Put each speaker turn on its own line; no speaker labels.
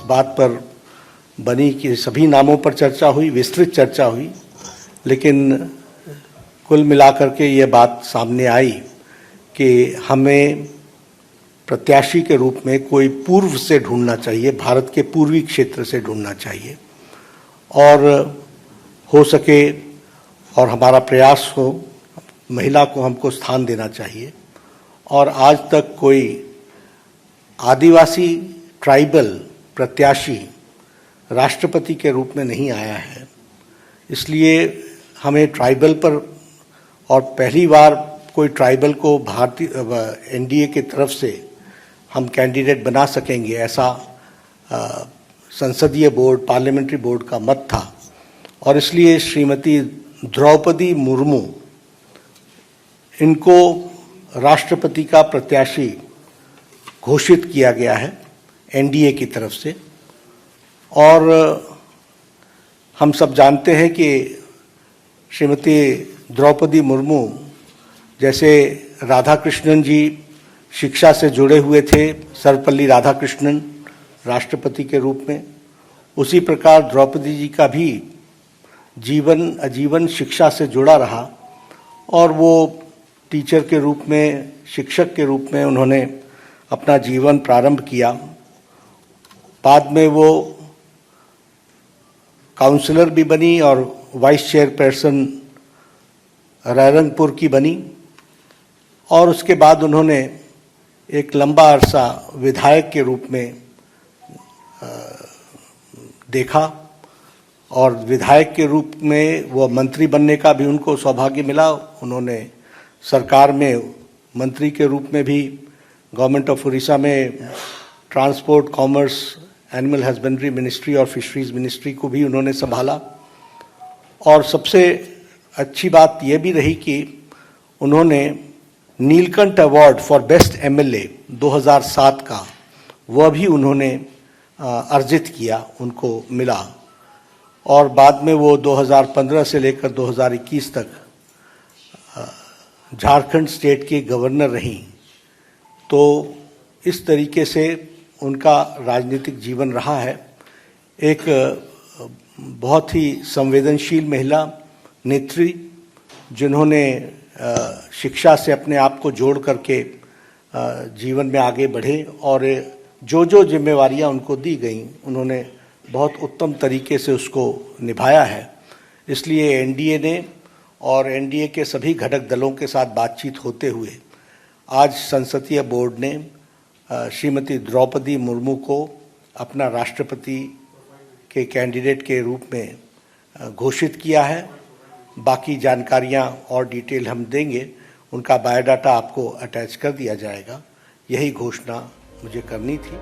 बात पर बनी कि सभी नामों पर चर्चा हुई, विस्तृत चर्चा हुई, लेकिन कुल मिलाकर के ये बात सामने आई कि हमें प्रत्याशी के रूप में कोई पूर्व से ढूंढना चाहिए, भारत के पूर्वी क्षेत्र से ढूंढना चाहिए और हो सके और हमारा प्रयास हो महिला को हमको स्थान देना चाहिए। और आज तक कोई आदिवासी ट्राइबल प्रत्याशी राष्ट्रपति के रूप में नहीं आया है, इसलिए हमें ट्राइबल पर और पहली बार कोई ट्राइबल को भारतीय एनडीए की तरफ से हम कैंडिडेट बना सकेंगे, ऐसा संसदीय बोर्ड, पार्लियामेंट्री बोर्ड का मत था। और इसलिए श्रीमती द्रौपदी मुर्मू, इनको राष्ट्रपति का प्रत्याशी घोषित किया गया है एनडीए की तरफ से। और हम सब जानते हैं कि श्रीमती द्रौपदी मुर्मू जैसे राधाकृष्णन जी शिक्षा से जुड़े हुए थे, सर्वपल्ली राधाकृष्णन राष्ट्रपति के रूप में, उसी प्रकार द्रौपदी जी का भी जीवन आजीवन शिक्षा से जुड़ा रहा और वो टीचर के रूप में, शिक्षक के रूप में उन्होंने अपना जीवन प्रारंभ किया। बाद में वो काउंसलर भी बनी और वाइस चेयरपर्सन रायरंगपुर की बनी और उसके बाद उन्होंने एक लंबा अरसा विधायक के रूप में देखा और विधायक के रूप में वो मंत्री बनने का भी उनको सौभाग्य मिला। उन्होंने सरकार में मंत्री के रूप में भी गवर्नमेंट ऑफ उड़ीसा में transport, commerce, animal husbandry ministry और फिशरीज मिनिस्ट्री को भी उन्होंने संभाला। और सबसे अच्छी बात यह भी रही कि उन्होंने Neelkanth award for best MLA 2007 का वह भी उन्होंने अर्जित किया, उनको मिला। और बाद में वो 2015 से लेकर 2021 तक झारखंड स्टेट की गवर्नर रहीं। तो इस तरीके से उनका राजनीतिक जीवन रहा है। एक बहुत ही संवेदनशील महिला नेत्री जिन्होंने शिक्षा से अपने आप को जोड़ करके जीवन में आगे बढ़े और जो जो जिम्मेवारियां उनको दी गई उन्होंने बहुत उत्तम तरीके से उसको निभाया है। इसलिए एनडीए ने और एनडीए के सभी घटक दलों के साथ बातचीत होते हुए आज संसदीय बोर्ड ने श्रीमती द्रौपदी मुर्मू को अपना राष्ट्रपति के कैंडिडेट के रूप में घोषित किया है। बाकी जानकारियां और डिटेल हम देंगे, उनका बायोडाटा आपको अटैच कर दिया जाएगा। यही घोषणा मुझे करनी थी।